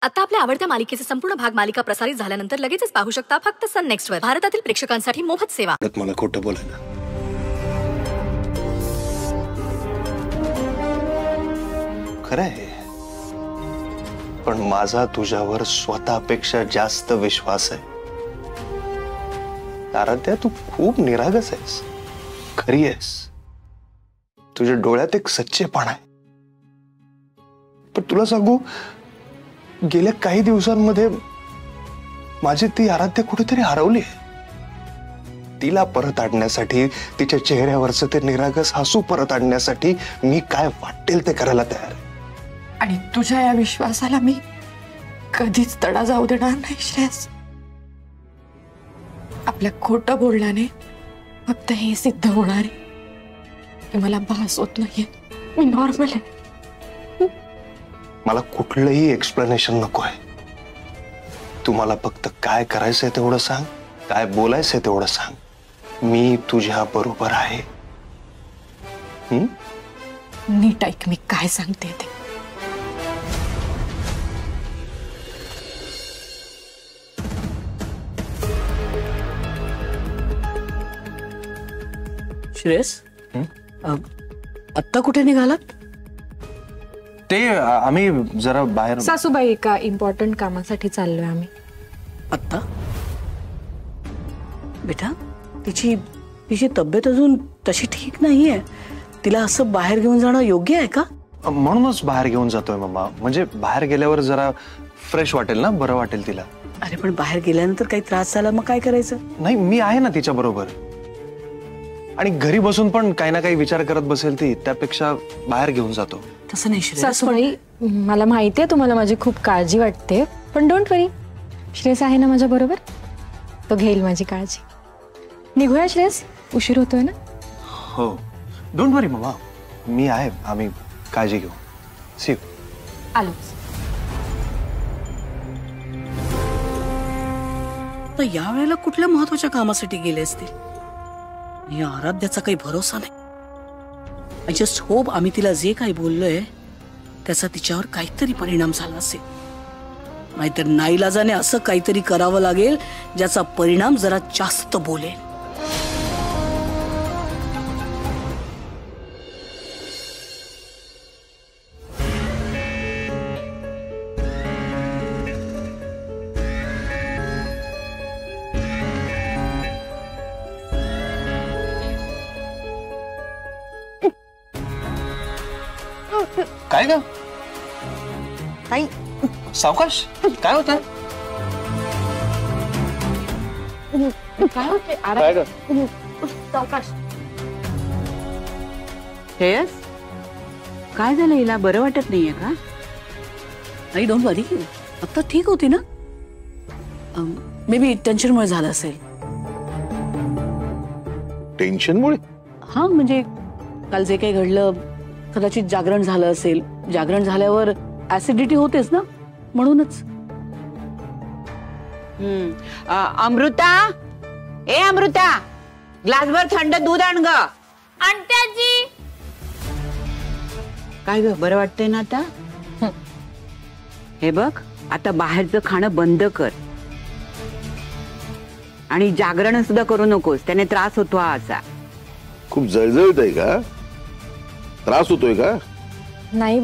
आता आपल्या आवडत्या मालिकेचे संपूर्ण भाग मालिका प्रसारित झाल्यानंतर लगेचच पाहू शकता फक्त सन नेक्स्ट वर। भारतातील प्रेक्षकांसाठी मोफत सेवा। मला खोटं बोलायला खरं आहे, पण माझा तुझ्यावर स्वतःपेक्षा जास्त विश्वास आहे। आराध्या, तू खूप निरागस आहेस, खरी आहेस, तुझ्या डोळ्यात एक सच्चेपणा आहे। पण तुला सांगू, गेल्या काही दिवसांमध्ये माझी ती आराध्या कुठेतरी हरवली आहे। तिला परत आणण्यासाठी, तिच्या चेहऱ्यावरचं ते निरागस हसू परत आणण्यासाठी मी काय वाटेल ते करायला तयार आहे। आणि तुझ्या या विश्वासाला मी कधीच तडा जाऊ देणार नाही श्रेयस। आपल्या खोटं बोलण्याने फक्त हे सिद्ध होणार आहे की मला भास होत नाहीये, मी नॉर्मल आहे। मला कुठलंही एक्सप्लेनेशन नको आहे। तू मला फक्त काय करायचंय तेवढं सांग, काय बोलायचंय तेवढं सांग, मी तुझ्या बरोबर आहे। नीट ऐक मी काय सांगते ते। श्रेयस, आत्ता कुठे निघालात? ते आम्ही जरा बाहेर। सासूबाई एका इम्पॉर्टंट कामासाठी चाललोय आम्ही। आत्ता? बेटा, तिची तब्येत अजून तशी ठीक नाहीये, तिला असं बाहेर घेऊन जाणं योग्य आहे का? म्हणूनच बाहेर घेऊन जातोय मम्मा, म्हणजे बाहेर गेल्यावर जरा फ्रेश वाटेल ना, बरं वाटेल तिला। अरे पण बाहेर गेल्यानंतर काही त्रास झाला मग काय करायचं? नाही, मी आहे ना तिच्या बरोबर, आणि घरी बसून पण काही ना काही विचार करत बसेल ती, त्यापेक्षा बाहेर घेऊन जातो। तसं नाही श्रेयस। सासूबाई, मला माहिती आहे तुम्हाला माझी खूप काळजी वाटते, पण डोंट वरी, श्रेयस आहे ना माझ्या बरोबर, तो घेईल माझी काळजी। निघूया श्रेयस, उशीर होतोय ना। हो, डोंट वरी मम्मा, मी आहे, आम्ही काळजी घेऊ। See you. आलो। तर या वेळेला कुठल्या महत्वाच्या कामासाठी गेले असतील? या आराध्याचा काही भरोसा नाही। आय जस्ट होप आम्ही तिला जे काही बोललोय त्याचा तिच्यावर काहीतरी परिणाम झाला असेल, नाहीतर नाईलाजाने असं काहीतरी करावं लागेल ज्याचा परिणाम जरा जास्त बोलेल। काय ग? काय सावकाश, काय होत? काय होते? सावकाश। श्रेयस, काय झालं? हिला बरं वाटत नाहीये का? नाही, डोंट वरी, आता ठीक होती ना। मे बी टेन्शनमुळे झालं असेल। टेन्शनमुळे? हा, म्हणजे काल जे काही घडलं, कदाचित जागरण झालं असेल। जागरण झाल्यावर ऍसिडिटी होतेच ना, म्हणूनच। अमृता, ए अमृता, ग्लासभर थंड दूध आण ग। आणते आजी। काय ग, बरं वाटतंय ना आता? हे बघ, आता बाहेरचं खाणं बंद कर, आणि जागरण सुद्धा करू नकोस, त्याने त्रास होतो हा असा। खूप जळजळत आहे का? त्रास होतोय का? नाही